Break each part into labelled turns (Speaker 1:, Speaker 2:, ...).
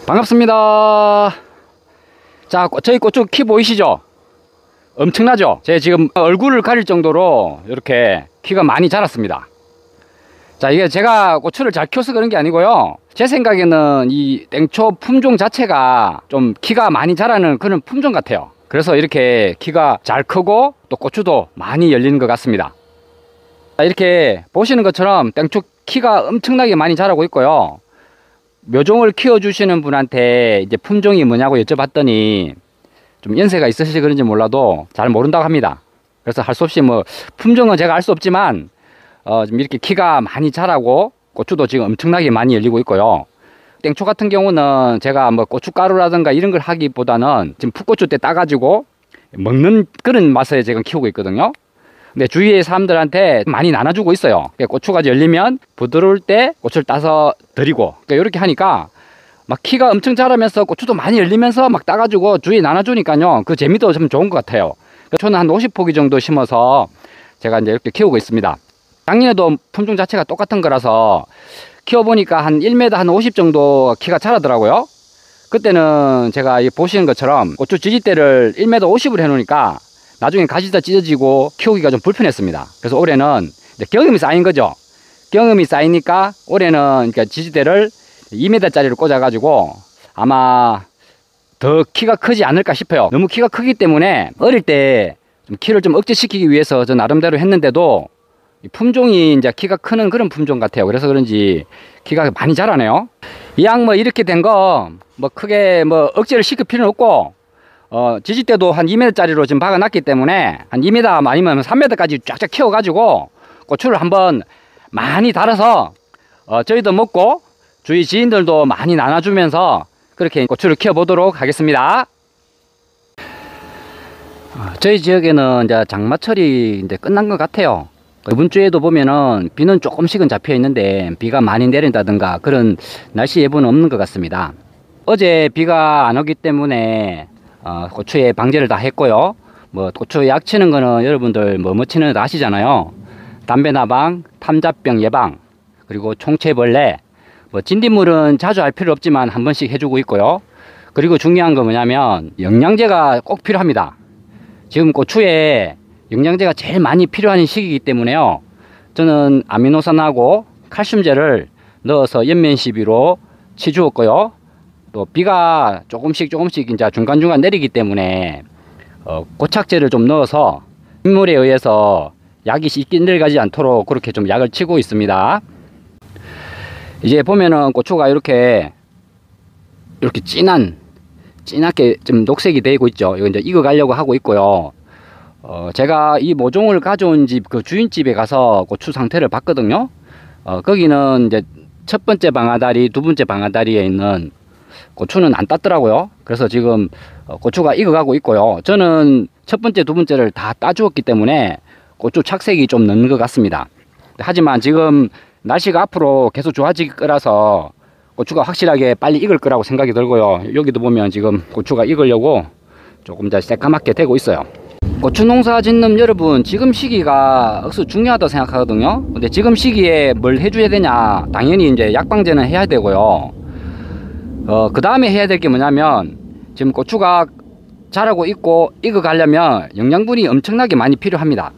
Speaker 1: 반갑습니다. 자, 저희 고추 키 보이시죠? 엄청나죠? 제 지금 얼굴을 가릴 정도로 이렇게 키가 많이 자랐습니다. 자, 이게 제가 고추를 잘 키워서 그런 게 아니고요, 제 생각에는 이 땡초 품종 자체가 좀 키가 많이 자라는 그런 품종 같아요. 그래서 이렇게 키가 잘 크고 또 고추도 많이 열리는 것 같습니다. 자, 이렇게 보시는 것처럼 땡초 키가 엄청나게 많이 자라고 있고요. 묘종을 키워주시는 분한테 이제 품종이 뭐냐고 여쭤봤더니 좀 연세가 있으셔서 그런지 몰라도 잘 모른다고 합니다. 그래서 할 수 없이 뭐 품종은 제가 알 수 없지만 좀 이렇게 키가 많이 자라고 고추도 지금 엄청나게 많이 열리고 있고요. 땡초 같은 경우는 제가 뭐 고춧가루라든가 이런 걸 하기보다는 지금 풋고추 때 따가지고 먹는 그런 맛에 지금 키우고 있거든요. 근데 주위의 사람들한테 많이 나눠주고 있어요. 고추가 열리면 부드러울 때 고추를 따서 드리고, 이렇게 하니까 막 키가 엄청 자라면서 고추도 많이 열리면서 막 따가지고 주위에 나눠주니까요, 그 재미도 좀 좋은 것 같아요. 저는 한 50포기 정도 심어서 제가 이제 이렇게 키우고 있습니다. 작년에도 품종 자체가 똑같은 거라서 키워보니까 한 1m 한 50 정도 키가 자라더라고요. 그때는 제가 보시는 것처럼 고추 지지대를 1m 50으로 해놓으니까 나중에 가지 다 찢어지고 키우기가 좀 불편했습니다. 그래서 올해는 경험이 쌓인 거죠. 경험이 쌓이니까 올해는 그러니까 지지대를 2m 짜리를 꽂아 가지고 아마 더 키가 크지 않을까 싶어요. 너무 키가 크기 때문에 어릴 때 좀 키를 좀 억제시키기 위해서 저 나름대로 했는데도 품종이 이제 키가 크는 그런 품종 같아요. 그래서 그런지 키가 많이 자라네요. 이 양 뭐 이렇게 된 거 뭐 크게 뭐 억제를 시킬 필요는 없고, 지지대도 한 2m 짜리로 지금 박아놨기 때문에 한 2m 아니면 3m까지 쫙쫙 키워가지고 고추를 한번 많이 달아서 저희도 먹고 주위 지인들도 많이 나눠주면서 그렇게 고추를 키워보도록 하겠습니다. 저희 지역에는 이제 장마철이 이제 끝난 것 같아요. 이번 주에도 보면은 비는 조금씩은 잡혀 있는데 비가 많이 내린다든가 그런 날씨 예보는 없는 것 같습니다. 어제 비가 안 오기 때문에 고추에 방제를 다 했고요. 뭐 고추 약 치는 거는 여러분들 뭐 치는 거 아시잖아요. 담배나방, 탐자병 예방, 그리고 총체벌레, 뭐 진딧물은 자주 할 필요 없지만 한 번씩 해주고 있고요. 그리고 중요한 건 뭐냐면 영양제가 꼭 필요합니다. 지금 고추에 영양제가 제일 많이 필요한 시기이기 때문에요, 저는 아미노산하고 칼슘제를 넣어서 연면 시비로 치주었고요. 또 비가 조금씩 이제 중간중간 내리기 때문에 고착제를 좀 넣어서 빗물에 의해서 약이 씻기 내려가지 않도록 그렇게 좀 약을 치고 있습니다. 이제 보면은 고추가 이렇게 진하게 좀 녹색이 되고 있죠. 이거 이제 익어가려고 하고 있고요. 제가 이 모종을 가져온 집 그 주인집에 가서 고추 상태를 봤거든요. 거기는 이제 첫 번째 방아다리, 두 번째 방아다리에 있는 고추는 안 땄더라고요. 그래서 지금 고추가 익어가고 있고요. 저는 첫 번째, 두 번째를 다 따주었기 때문에 고추 착색이 좀 늦는 것 같습니다. 하지만 지금 날씨가 앞으로 계속 좋아질 거라서 고추가 확실하게 빨리 익을 거라고 생각이 들고요. 여기도 보면 지금 고추가 익으려고 조금 더 새까맣게 되고 있어요. 고추 농사 짓는 여러분, 지금 시기가 억수 중요하다고 생각하거든요. 근데 지금 시기에 뭘 해줘야 되냐, 당연히 이제 약방제는 해야 되고요. 그 다음에 해야 될 게 뭐냐면, 지금 고추가 자라고 있고 익어 가려면 영양분이 엄청나게 많이 필요합니다.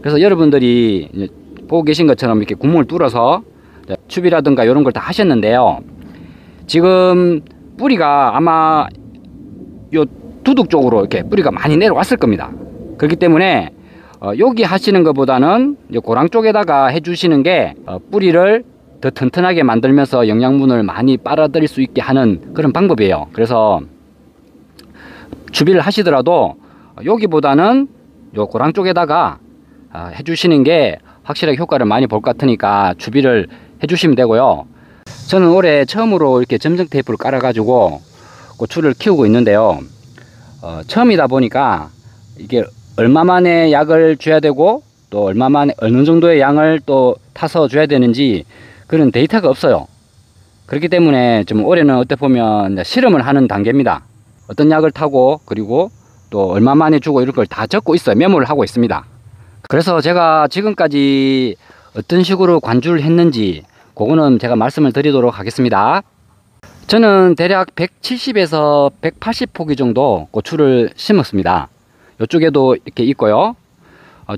Speaker 1: 그래서 여러분들이 보고 계신 것처럼 이렇게 구멍을 뚫어서 추비라든가 이런 걸 다 하셨는데요, 지금 뿌리가 아마 요 두둑 쪽으로 이렇게 뿌리가 많이 내려왔을 겁니다. 그렇기 때문에 여기 하시는 것보다는 고랑 쪽에다가 해주시는 게 뿌리를 더 튼튼하게 만들면서 영양분을 많이 빨아들일 수 있게 하는 그런 방법이에요. 그래서 추비를 하시더라도 여기보다는 요 고랑 쪽에다가 해주시는 게 확실하게 효과를 많이 볼 것 같으니까 추비를 해주시면 되고요. 저는 올해 처음으로 이렇게 점정 테이프를 깔아 가지고 고추를 키우고 있는데요, 처음이다 보니까 이게 얼마 만에 약을 줘야 되고 또 얼마 만에 어느 정도의 양을 또 타서 줘야 되는지 그런 데이터가 없어요. 그렇기 때문에 좀 올해는 어떻게 보면 실험을 하는 단계입니다. 어떤 약을 타고 그리고 또 얼마 만에 주고 이런 걸 다 적고 있어요. 메모를 하고 있습니다. 그래서 제가 지금까지 어떤 식으로 관주를 했는지 그거는 제가 말씀을 드리도록 하겠습니다. 저는 대략 170에서 180포기 정도 고추를 심었습니다. 이쪽에도 이렇게 있고요.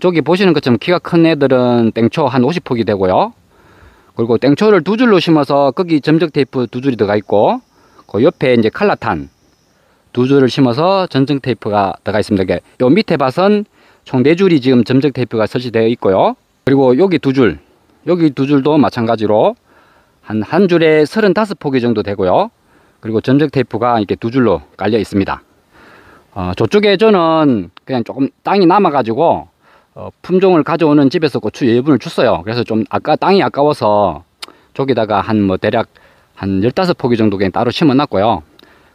Speaker 1: 저기 보시는 것처럼 키가 큰 애들은 땡초 한 50포기 되고요. 그리고 땡초를 두 줄로 심어서 거기 점적 테이프 두 줄이 들어가 있고, 그 옆에 이제 칼라탄 두 줄을 심어서 전정 테이프가 들어가 있습니다. 요 밑에 밭은 총 4줄이 지금 점적 테이프가 설치되어 있고요. 그리고 여기 두 줄도 마찬가지로 한 줄에 35포기 정도 되고요. 그리고 점적 테이프가 이렇게 두 줄로 깔려 있습니다. 저쪽에 저는 그냥 조금 땅이 남아가지고 품종을 가져오는 집에서 고추 여분을 줬어요. 그래서 좀 땅이 아까워서 저기다가 대략 한 15포기 정도 그냥 따로 심어 놨고요.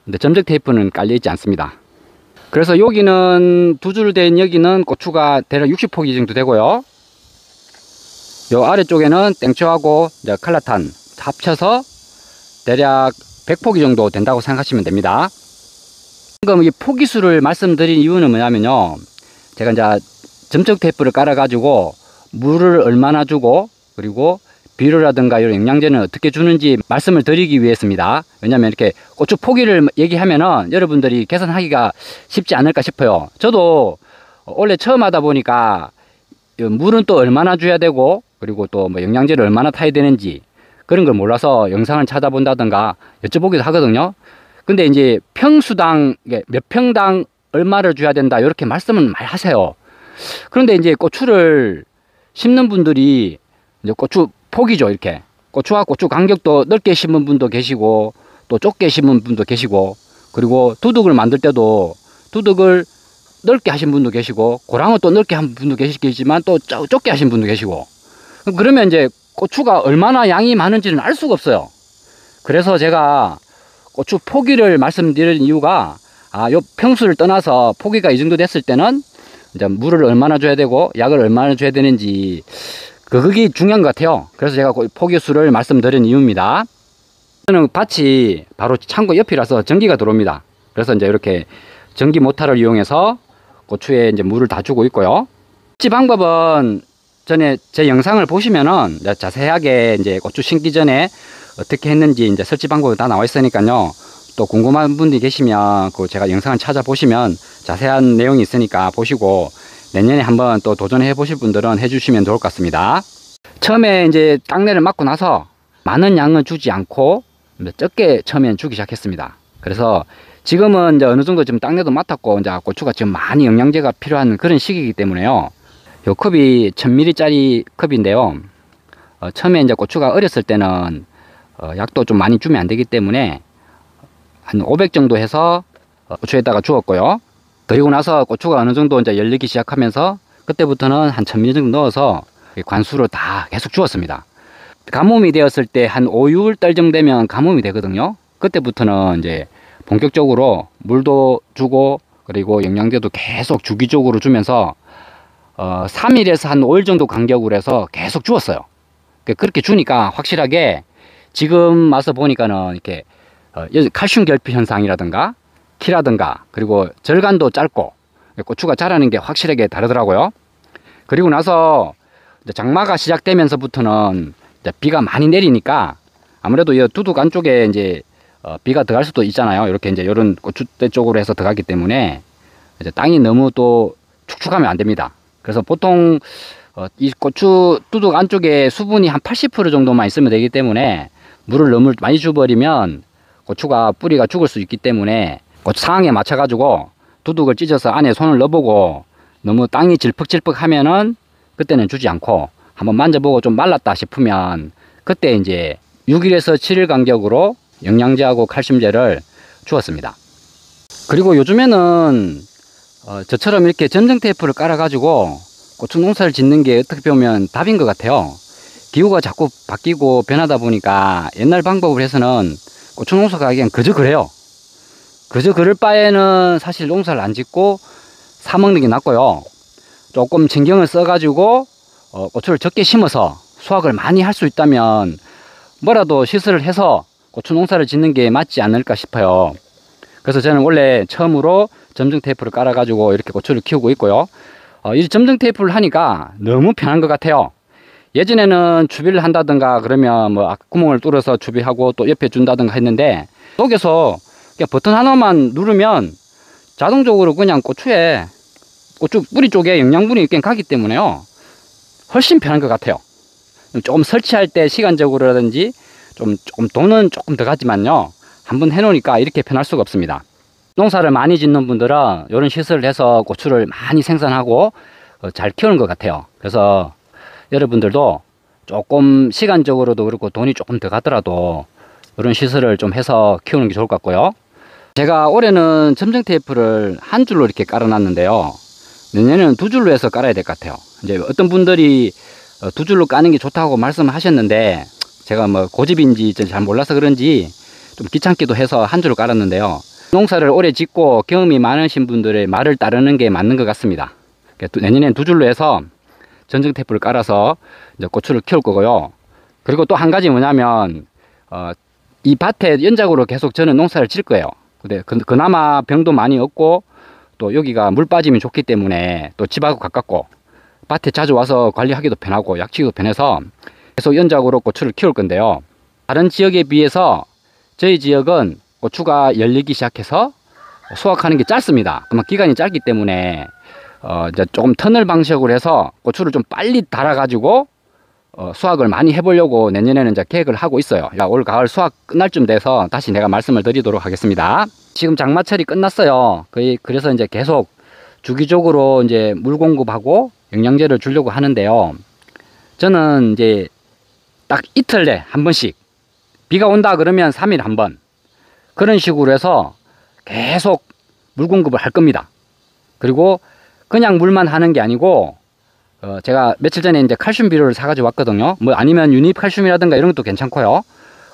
Speaker 1: 근데 점적 테이프는 깔려 있지 않습니다. 그래서 여기는 두 줄 된 여기는 고추가 대략 60포기 정도 되고요. 요 아래쪽에는 땡초하고 이제 칼라탄 합쳐서 대략 100포기 정도 된다고 생각하시면 됩니다. 방금 이 포기수를 말씀드린 이유는 뭐냐면요, 제가 이제 점적 테이프를 깔아 가지고 물을 얼마나 주고 그리고 비료라든가 이런 영양제는 어떻게 주는지 말씀을 드리기 위해서입니다. 왜냐면 이렇게 고추 포기를 얘기하면은 여러분들이 계산하기가 쉽지 않을까 싶어요. 저도 원래 처음 하다 보니까 물은 또 얼마나 줘야 되고 그리고 또 뭐 영양제를 얼마나 타야 되는지 그런 걸 몰라서 영상을 찾아본다든가 여쭤보기도 하거든요. 근데 이제 평수당 몇 평당 얼마를 줘야 된다 이렇게 말씀은 많이 하세요. 그런데 이제 고추를 심는 분들이 이제 고추 포기죠. 이렇게 고추와 고추 간격도 넓게 심은 분도 계시고 또 좁게 심은 분도 계시고, 그리고 두둑을 만들 때도 두둑을 넓게 하신 분도 계시고 고랑을 또 넓게 한 분도 계시겠지만 또 좁게 하신 분도 계시고, 그러면 이제 고추가 얼마나 양이 많은지는 알 수가 없어요. 그래서 제가 고추 포기를 말씀드리는 이유가 요 평수를 떠나서 포기가 이 정도 됐을 때는 이제 물을 얼마나 줘야 되고 약을 얼마나 줘야 되는지 그게 중요한 것 같아요. 그래서 제가 포기수를 말씀드린 이유입니다. 저는 밭이 바로 창고 옆이라서 전기가 들어옵니다. 그래서 이제 이렇게 전기 모터를 이용해서 고추에 이제 물을 다 주고 있고요. 설치 방법은 전에 제 영상을 보시면은 자세하게 이제 고추 심기 전에 어떻게 했는지 이제 설치 방법이 다 나와 있으니까요. 또 궁금한 분들이 계시면 그 제가 영상을 찾아보시면 자세한 내용이 있으니까 보시고 내년에 한번 또 도전해 보실 분들은 해주시면 좋을 것 같습니다. 처음에 이제 땅내를 맞고 나서 많은 양은 주지 않고 적게 처음엔 주기 시작했습니다. 그래서 지금은 이제 어느 정도 좀 땅내도 맡았고 이제 고추가 지금 많이 영양제가 필요한 그런 시기이기 때문에요. 요 컵이 1000ml 짜리 컵인데요. 처음에 이제 고추가 어렸을 때는 약도 좀 많이 주면 안 되기 때문에 한 500 정도 해서 고추에다가 주었고요. 그리고 나서 고추가 어느 정도 이제 열리기 시작하면서 그때부터는 한 1000ml 정도 넣어서 관수로 다 계속 주었습니다. 가뭄이 되었을 때 한 5, 6월 정도 되면 가뭄이 되거든요. 그때부터는 이제 본격적으로 물도 주고 그리고 영양제도 계속 주기적으로 주면서 3일에서 한 5일 정도 간격으로 해서 계속 주었어요. 그렇게 주니까 확실하게 지금 와서 보니까는 이렇게 칼슘 결핍 현상이라든가 키라든가 그리고 절간도 짧고 고추가 자라는 게 확실하게 다르더라고요. 그리고 나서 장마가 시작되면서부터는 비가 많이 내리니까 아무래도 이 두둑 안쪽에 이제 비가 들어갈 수도 있잖아요. 이렇게 이제 이런 고추대 쪽으로 해서 들어가기 때문에 이제 땅이 너무 또 축축하면 안 됩니다. 그래서 보통 이 고추 두둑 안쪽에 수분이 한 80% 정도만 있으면 되기 때문에 물을 너무 많이 줘버리면 고추가 뿌리가 죽을 수 있기 때문에 고추 상황에 맞춰 가지고 두둑을 찢어서 안에 손을 넣어보고 너무 땅이 질퍽질퍽 하면은 그때는 주지 않고 한번 만져보고 좀 말랐다 싶으면 그때 이제 6일에서 7일 간격으로 영양제하고 칼슘제를 주었습니다. 그리고 요즘에는 저처럼 이렇게 전정 테이프를 깔아 가지고 고추 농사를 짓는 게 어떻게 보면 답인 것 같아요. 기후가 자꾸 바뀌고 변하다 보니까 옛날 방법을 해서는 고추 농사가 하기엔 그저 그래요. 그저 그럴 바에는 사실 농사를 안 짓고 사 먹는 게 낫고요. 조금 신경을 써 가지고 고추를 적게 심어서 수확을 많이 할 수 있다면 뭐라도 시설을 해서 고추 농사를 짓는 게 맞지 않을까 싶어요. 그래서 저는 원래 처음으로 점정 테이프를 깔아 가지고 이렇게 고추를 키우고 있고요. 이 점정 테이프를 하니까 너무 편한 것 같아요. 예전에는 추비를 한다든가 그러면 뭐 구멍을 뚫어서 추비하고 또 옆에 준다든가 했는데 여기서 그냥 버튼 하나만 누르면 자동적으로 그냥 고추 뿌리 쪽에 영양분이 그냥 가기 때문에요. 훨씬 편한 것 같아요. 조금 설치할 때 시간적으로라든지 조금 돈은 조금 더 가지만요. 한번 해놓으니까 이렇게 편할 수가 없습니다. 농사를 많이 짓는 분들은 이런 시설을 해서 고추를 많이 생산하고 잘 키우는 것 같아요. 그래서 여러분들도 조금 시간적으로도 그렇고 돈이 조금 더 가더라도 이런 시설을 좀 해서 키우는 게 좋을 것 같고요. 제가 올해는 점정 테이프를 한 줄로 이렇게 깔아놨는데요. 내년에는 두 줄로 해서 깔아야 될 것 같아요. 이제 어떤 분들이 두 줄로 까는 게 좋다고 말씀하셨는데 제가 뭐 고집인지 잘 몰라서 그런지 좀 귀찮기도 해서 한 줄로 깔았는데요. 농사를 오래 짓고 경험이 많으신 분들의 말을 따르는 게 맞는 것 같습니다. 내년에는 두 줄로 해서 전정 테이프를 깔아서 이제 고추를 키울 거고요. 그리고 또 한 가지 뭐냐면 이 밭에 연작으로 계속 저는 농사를 질 거예요. 근데 그나마 병도 많이 없고 또 여기가 물 빠짐이 좋기 때문에 또 집하고 가깝고 밭에 자주 와서 관리하기도 편하고 약치기도 편해서 계속 연작으로 고추를 키울 건데요. 다른 지역에 비해서 저희 지역은 고추가 열리기 시작해서 수확하는 게 짧습니다. 그만 기간이 짧기 때문에 이제 조금 터널 방식으로 해서 고추를 좀 빨리 달아가지고 수확을 많이 해보려고 내년에는 이제 계획을 하고 있어요. 올 가을 수확 끝날 쯤 돼서 다시 내가 말씀을 드리도록 하겠습니다. 지금 장마철이 끝났어요. 그래서 이제 계속 주기적으로 이제 물 공급하고 영양제를 주려고 하는데요. 저는 이제 딱 이틀 내 한 번씩 비가 온다 그러면 3일 한 번 그런 식으로 해서 계속 물 공급을 할 겁니다. 그리고 그냥 물만 하는 게 아니고 제가 며칠 전에 이제 칼슘 비료를 사가지고 왔거든요. 뭐 아니면 유닙 칼슘이라든가 이런 것도 괜찮고요.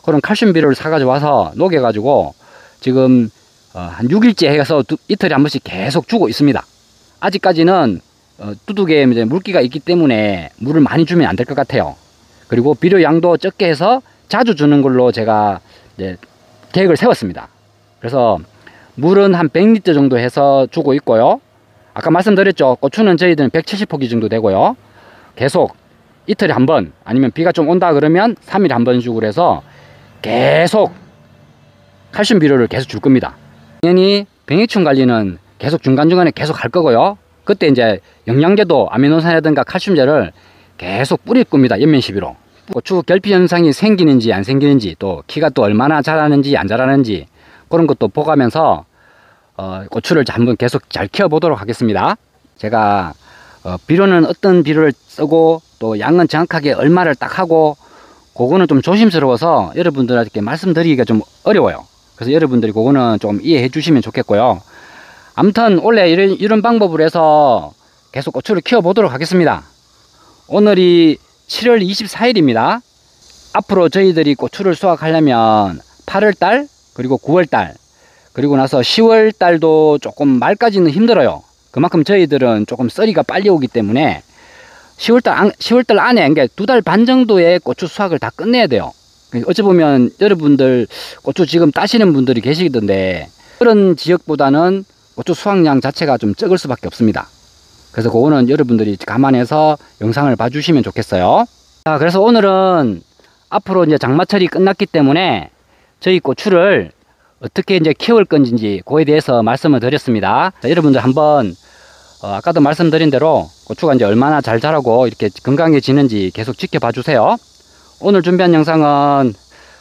Speaker 1: 그런 칼슘 비료를 사가지고 와서 녹여가지고 지금 한 6일째 해서 이틀에 한 번씩 계속 주고 있습니다. 아직까지는 두둑에 이제 물기가 있기 때문에 물을 많이 주면 안 될 것 같아요. 그리고 비료 양도 적게 해서 자주 주는 걸로 제가 이제 계획을 세웠습니다. 그래서 물은 한 100리터 정도 해서 주고 있고요. 아까 말씀드렸죠. 고추는 저희들은 170포기 정도 되고요. 계속 이틀에 한 번 아니면 비가 좀 온다 그러면 3일에 한 번 주고 해서 계속 칼슘 비료를 계속 줄 겁니다. 당연히 병해충 관리는 계속 중간중간에 계속 할 거고요. 그때 이제 영양제도 아미노산이라든가 칼슘제를 계속 뿌릴 겁니다. 연면 시비로. 고추 결핍 현상이 생기는지 안 생기는지 또 키가 또 얼마나 자라는지 안 자라는지 그런 것도 보가면서 고추를 한번 계속 잘 키워보도록 하겠습니다. 제가 비료는 어떤 비료를 쓰고 또 양은 정확하게 얼마를 딱 하고 그거는 좀 조심스러워서 여러분들한테 말씀드리기가 좀 어려워요. 그래서 여러분들이 그거는 좀 이해해 주시면 좋겠고요. 아무튼 원래 이런 방법으로 해서 계속 고추를 키워보도록 하겠습니다. 오늘이 7월 24일입니다. 앞으로 저희들이 고추를 수확하려면 8월달 그리고 9월달 그리고 나서 10월달도 조금 말까지는 힘들어요. 그만큼 저희들은 조금 썰이가 빨리 오기 때문에 10월달 안에 그러니까 2달 반 정도의 고추 수확을 다 끝내야 돼요. 어찌 보면 여러분들 고추 지금 따시는 분들이 계시던데 그런 지역보다는 고추 수확량 자체가 좀 적을 수밖에 없습니다. 그래서 그거는 여러분들이 감안해서 영상을 봐주시면 좋겠어요. 자, 그래서 오늘은 앞으로 이제 장마철이 끝났기 때문에 저희 고추를 어떻게 이제 키울 건지 그거에 대해서 말씀을 드렸습니다. 자, 여러분들 한번 아까도 말씀드린 대로 고추가 이제 얼마나 잘 자라고 이렇게 건강해지는지 계속 지켜봐 주세요. 오늘 준비한 영상은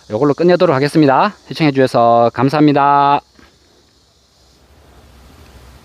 Speaker 1: 이걸로 끝내도록 하겠습니다. 시청해 주셔서 감사합니다.